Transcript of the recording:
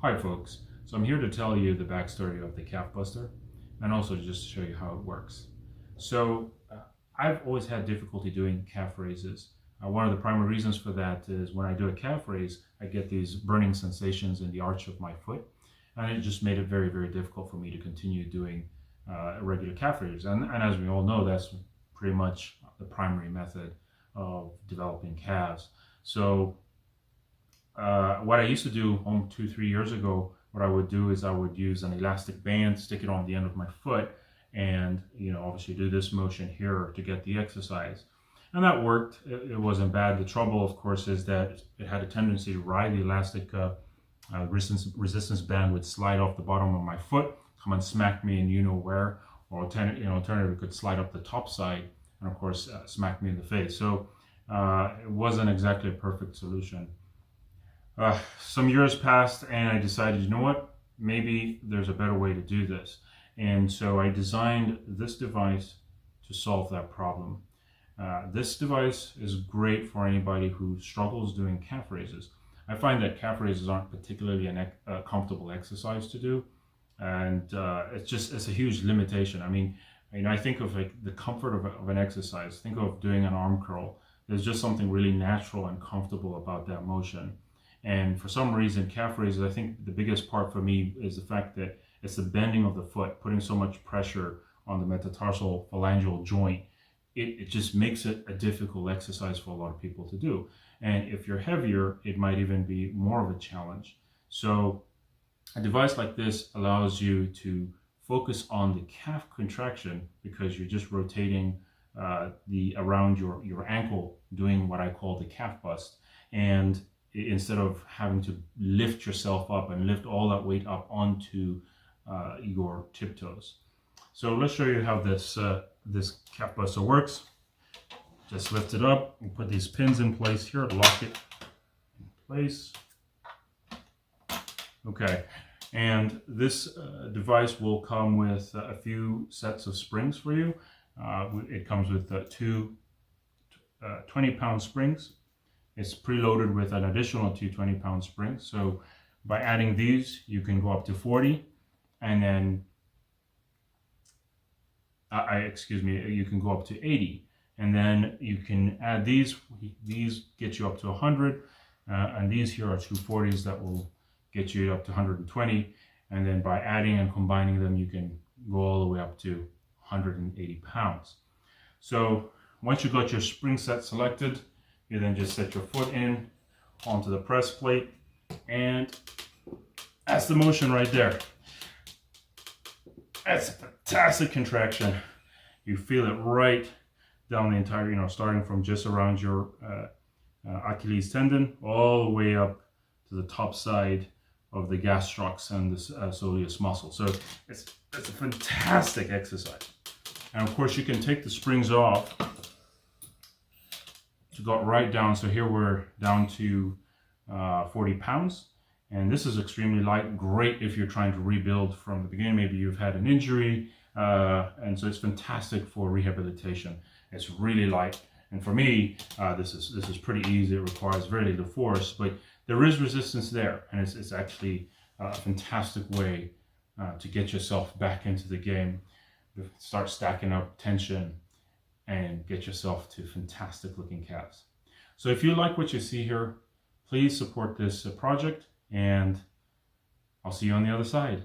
Hi folks, so I'm here to tell you the backstory of the calf buster and also just to show you how it works. So I've always had difficulty doing calf raises. One of the primary reasons for that is when I do a calf raise, I get these burning sensations in the arch of my foot, and it just made it very, very difficult for me to continue doing regular calf raises. And as we all know, that's pretty much the primary method of developing calves. So what I used to do 2-3 years ago, what I would do is I would use an elastic band, stick it on the end of my foot, and obviously do this motion here to get the exercise. And that worked. It wasn't bad. The trouble, of course, is that it had a tendency to ride the elastic resistance band would slide off the bottom of my foot, come and smack me in where, or alternatively it could slide up the top side and of course smack me in the face. So it wasn't exactly a perfect solution. Some years passed and I decided, you know what, maybe there's a better way to do this. And so I designed this device to solve that problem. This device is great for anybody who struggles doing calf raises. I find that calf raises aren't particularly a comfortable exercise to do, and it's a huge limitation. I mean, I think of like the comfort of an exercise. Think of doing an arm curl. There's just something really natural and comfortable about that motion. And for some reason, calf raises, I think the biggest part for me is the fact that it's the bending of the foot, putting so much pressure on the metatarsal phalangeal joint. It just makes it a difficult exercise for a lot of people to do. And if you're heavier, it might even be more of a challenge. So a device like this allows you to focus on the calf contraction because you're just rotating around your ankle, doing what I call the calf bust. And instead of having to lift yourself up and lift all that weight up onto your tiptoes. So let's show you how this calf buster works. Just lift it up and put these pins in place here, lock it in place. Okay, and this device will come with a few sets of springs for you. It comes with two 20-pound springs. It's preloaded with an additional two 20-pound springs. So by adding these, you can go up to 40, and then you can go up to 80, and then you can add these. These get you up to 100, and these here are 240s that will get you up to 120, and then by adding and combining them, you can go all the way up to 180 pounds. So once you got your spring set selected, you then just set your foot in onto the press plate, and that's the motion right there. That's a fantastic contraction. You feel it right down the entire, starting from just around your Achilles tendon all the way up to the top side of the gastroc and the soleus muscle. So it's a fantastic exercise. And of course you can take the springs off to go right down. So here we're down to 40 pounds. And this is extremely light, great if you're trying to rebuild from the beginning. Maybe you've had an injury, and so it's fantastic for rehabilitation. It's really light, and for me, this is pretty easy. It requires very little force, but there is resistance there, and it's actually a fantastic way to get yourself back into the game, start stacking up tension, and get yourself to fantastic looking calves. So if you like what you see here, please support this project, and I'll see you on the other side.